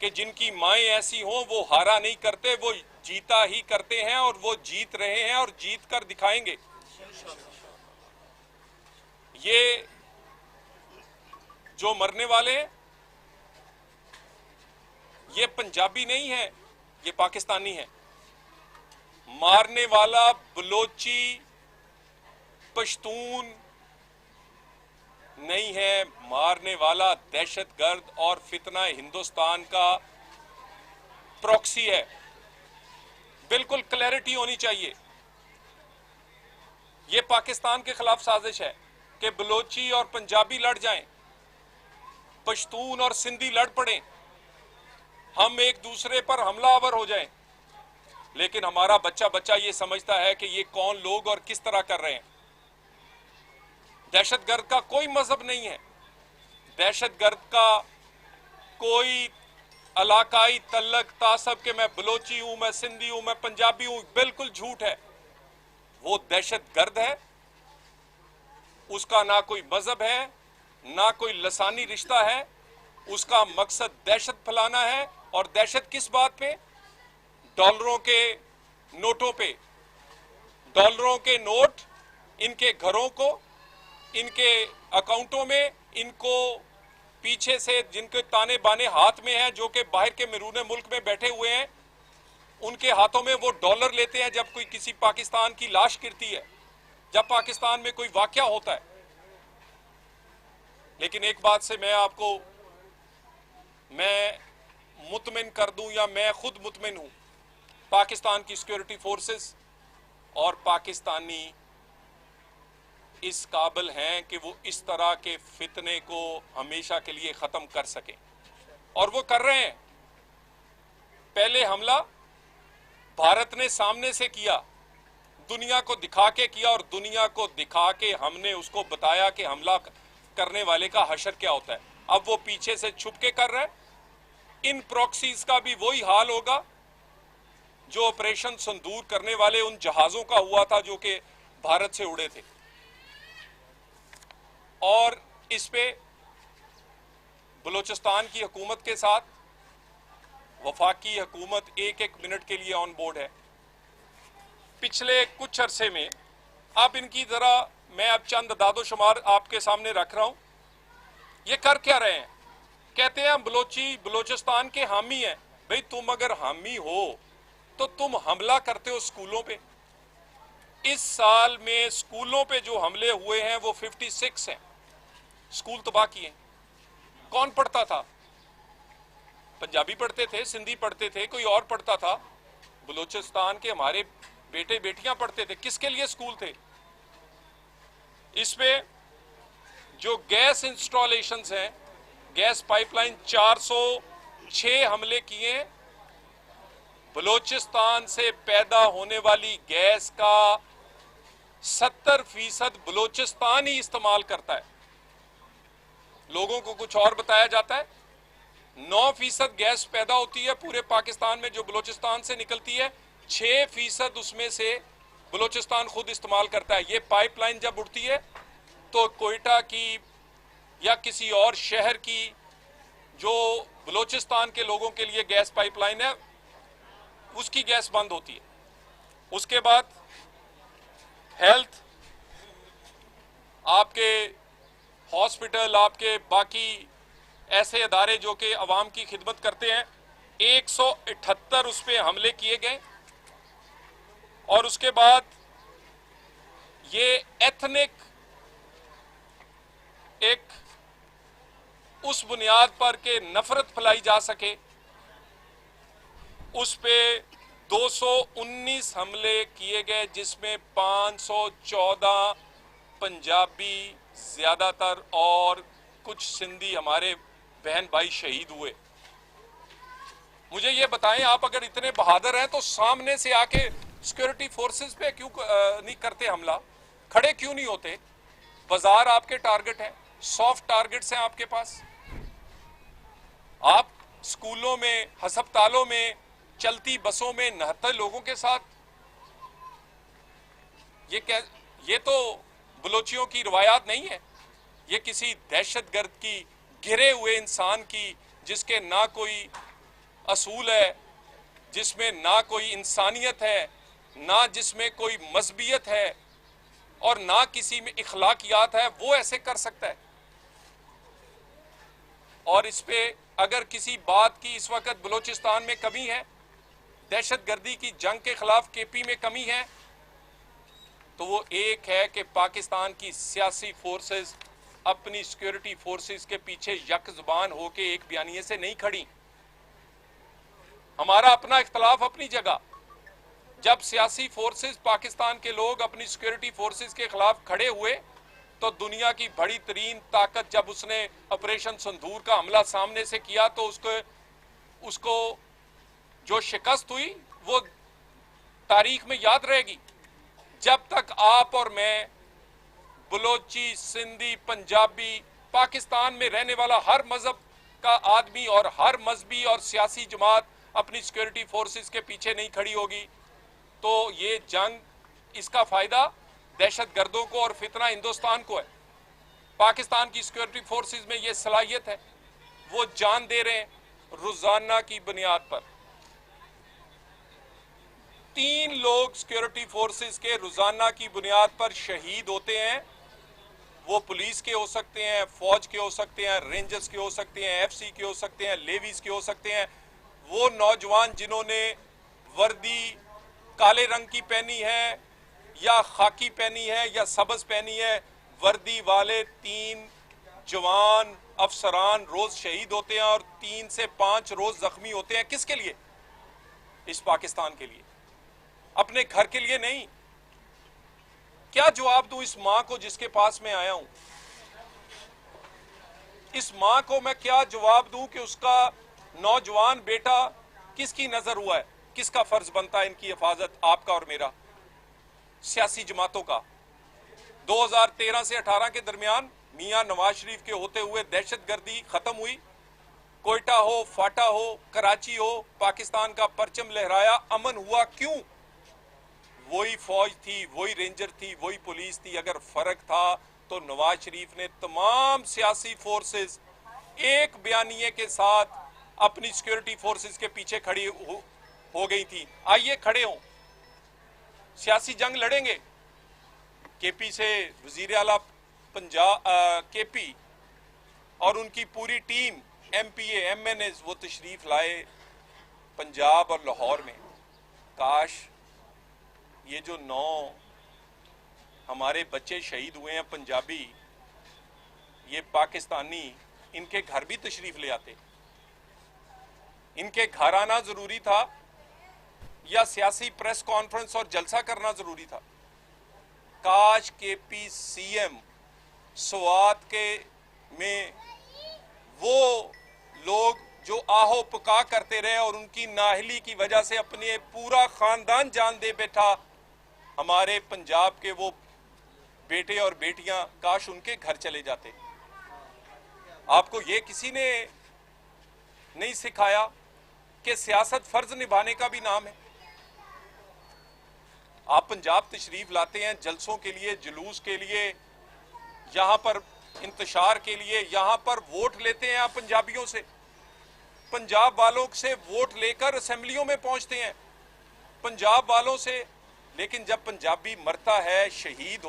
कि जिनकी माएँ ऐसी हों वो हारा नहीं करते, वो जीता ही करते हैं और वो जीत रहे हैं और जीत कर दिखाएंगे। ये जो मरने वाले हैं ये पंजाबी नहीं है, ये पाकिस्तानी है। मारने वाला बलोची पश्तून नहीं है, मारने वाला दहशतगर्द और फितना हिंदुस्तान का प्रॉक्सी है। बिल्कुल क्लैरिटी होनी चाहिए। ये पाकिस्तान के खिलाफ साजिश है कि बलोची और पंजाबी लड़ जाएं, पश्तून और सिंधी लड़ पड़ें, हम एक दूसरे पर हमलावर हो जाएं। लेकिन हमारा बच्चा बच्चा ये समझता है कि ये कौन लोग और किस तरह कर रहे हैं। दहशतगर्द का कोई मजहब नहीं है, दहशतगर्द का कोई इलाकाई तल्लक तासब के मैं बलोची हूं, मैं सिंधी हूं, मैं पंजाबी हूं, बिल्कुल झूठ है। वो दहशतगर्द है, उसका ना कोई मजहब है, ना कोई लसानी रिश्ता है, उसका मकसद दहशत फैलाना है। और दहशत किस बात पे? डॉलरों के नोटों पे। डॉलरों के नोट इनके घरों को, इनके अकाउंटों में, इनको पीछे से जिनके ताने बाने हाथ में हैं, जो कि बाहर के महरूने मुल्क में बैठे हुए हैं, उनके हाथों में वो डॉलर लेते हैं जब कोई किसी पाकिस्तान की लाश गिरती है, जब पाकिस्तान में कोई वाकया होता है। लेकिन एक बात से मैं मुतमिन कर दूं, या मैं खुद मुतमिन हूं, पाकिस्तान की सिक्योरिटी फोर्सेस और पाकिस्तानी इस काबिल हैं कि वो इस तरह के फितने को हमेशा के लिए खत्म कर सकें, और वो कर रहे हैं। पहले हमला भारत ने सामने से किया, दुनिया को दिखा के किया, और दुनिया को दिखा के हमने उसको बताया कि हमला करने वाले का हशर क्या होता है। अब वो पीछे से छुप के कर रहे हैं। इन प्रॉक्सीज का भी वही हाल होगा जो ऑपरेशन संदूर करने वाले उन जहाजों का हुआ था जो कि भारत से उड़े थे। और इस पे बलूचिस्तान की हुकूमत के साथ वफाकी हुकूमत एक एक मिनट के लिए ऑन बोर्ड है। पिछले कुछ अरसे में, अब इनकी जरा मैं अब चंद दादोशुमार आपके सामने रख रहा हूं। ये कर क्या रहे हैं? कहते हैं हम बलूचिस्तान के हामी हैं। भाई तुम अगर हामी हो तो तुम हमला करते हो स्कूलों पे। इस साल में स्कूलों पे जो हमले हुए हैं वो 56 हैं। स्कूल तबाह किए। कौन पढ़ता था? पंजाबी पढ़ते थे, सिंधी पढ़ते थे, कोई और पढ़ता था? बलूचिस्तान के हमारे बेटे बेटियां पढ़ते थे। किसके लिए स्कूल थे? इसमें जो गैस इंस्टॉलेशंस हैं, गैस पाइपलाइन, 406 हमले किए। बलूचिस्तान से पैदा होने वाली गैस का 70% बलूचिस्तान ही इस्तेमाल करता है। लोगों को कुछ और बताया जाता है। 9% गैस पैदा होती है पूरे पाकिस्तान में जो बलूचिस्तान से निकलती है, 6% उसमें से बलूचिस्तान खुद इस्तेमाल करता है। ये पाइपलाइन जब उड़ती है तो कोयटा की या किसी और शहर की जो बलूचिस्तान के लोगों के लिए गैस पाइपलाइन है, उसकी गैस बंद होती है। उसके बाद हेल्थ, आपके हॉस्पिटल, आपके बाकी ऐसे अदारे जो कि अवाम की खिदमत करते हैं, 178 उस पर हमले किए गए। और उसके बाद ये एथनिक एक उस बुनियाद पर के नफरत फैलाई जा सके, उस पे 219 हमले किए गए, जिसमें 514 पंजाबी ज्यादातर और कुछ सिंधी हमारे बहन भाई शहीद हुए। मुझे ये बताएं, आप अगर इतने बहादुर हैं तो सामने से आके सिक्योरिटी फोर्सेस पे क्यों नहीं करते हमला? खड़े क्यों नहीं होते? बाजार आपके टारगेट है, सॉफ्ट टारगेट्स हैं आपके पास। आप स्कूलों में, अस्पतालों में, चलती बसों में 69 लोगों के साथ, ये तो बलोचियों की रवायात नहीं है। ये किसी दहशतगर्द की, घिरे हुए इंसान की, जिसके ना कोई असूल है, जिसमें ना कोई इंसानियत है, ना जिसमें कोई मजहबियत है और ना किसी में इखलाकियात है, वो ऐसे कर सकता है। और इस पे अगर किसी बात की इस वक्त बलूचिस्तान में कमी है, दहशतगर्दी की जंग के खिलाफ केपी में कमी है, तो वो एक है कि पाकिस्तान की सियासी फोर्सेस अपनी सिक्योरिटी फोर्सेस के पीछे यकजुबान होकर एक बयानिए से नहीं खड़ी। हमारा अपना इख्तलाफ अपनी जगह, जब सियासी फोर्सेस पाकिस्तान के लोग अपनी सिक्योरिटी फोर्सेस के खिलाफ खड़े हुए तो दुनिया की बड़ी तरीन ताकत जब उसने ऑपरेशन संदूर का हमला सामने से किया तो उसको जो शिकस्त हुई वो तारीख में याद रहेगी। जब तक आप और मैं, बलोची, सिंधी, पंजाबी, पाकिस्तान में रहने वाला हर मजहब का आदमी और हर मजहबी और सियासी जमात अपनी सिक्योरिटी फोर्सेस के पीछे नहीं खड़ी होगी, तो ये जंग, इसका फायदा दहशतगर्दों को और फितना हिंदुस्तान को है। पाकिस्तान की सिक्योरिटी फोर्सेस में ये सलाहियत है, वो जान दे रहे हैं। रोजाना की बुनियाद पर 3 लोग सिक्योरिटी फोर्सेस के रोजाना की बुनियाद पर शहीद होते हैं। वो पुलिस के हो सकते हैं, फौज के हो सकते हैं, रेंजर्स के हो सकते हैं, एफसी के हो सकते हैं, लेवीज के हो सकते हैं। वो नौजवान जिन्होंने वर्दी काले रंग की पहनी है या खाकी पहनी है या सबज पहनी है, वर्दी वाले 3 जवान अफसरान रोज शहीद होते हैं और 3 से 5 रोज जख्मी होते हैं। किसके लिए? इस पाकिस्तान के लिए, अपने घर के लिए नहीं। क्या जवाब दूं इस मां को जिसके पास मैं आया हूं? इस मां को मैं क्या जवाब दूं कि उसका नौजवान बेटा किसकी नजर हुआ है? किसका फर्ज बनता है इनकी हिफाजत, आपका और मेरा, सियासी जमातों का? 2013 से 18 के दरमियान मियां नवाज शरीफ के होते हुए दहशतगर्दी खत्म हुई। कोयटा हो, फाटा हो, कराची हो, पाकिस्तान का परचम लहराया, अमन हुआ। क्यों? वही फौज थी, वही रेंजर थी, वही पुलिस थी। अगर फर्क था तो नवाज शरीफ ने तमाम सियासी फोर्सेस एक बयानिए के साथ अपनी सिक्योरिटी फोर्सेस के पीछे खड़ी हो गई थी। आइए खड़े हों, सियासी जंग लड़ेंगे। केपी से वजीर आला पंजाब, केपी और उनकी पूरी टीम, एमपीए, एमएनए, वो तशरीफ लाए पंजाब और लाहौर में। काश ये जो 9 हमारे बच्चे शहीद हुए हैं पंजाबी, ये पाकिस्तानी, इनके घर भी तशरीफ ले आते। इनके घर आना जरूरी था या सियासी प्रेस कॉन्फ्रेंस और जलसा करना जरूरी था? काश केपी सीएम स्वात के में वो लोग जो आहो पुका करते रहे और उनकी नाहली की वजह से अपने पूरा खानदान जान दे बैठा, हमारे पंजाब के वो बेटे और बेटियां, काश उनके घर चले जाते। आपको ये किसी ने नहीं सिखाया कि सियासत फर्ज निभाने का भी नाम है? आप पंजाब तशरीफ लाते हैं जलसों के लिए, जुलूस के लिए, यहां पर इंतशार के लिए, यहां पर वोट लेते हैं आप पंजाबियों से, पंजाब वालों से वोट लेकर असेंबलियों में पहुंचते हैं पंजाब वालों से। लेकिन जब पंजाबी मरता है, शहीद हो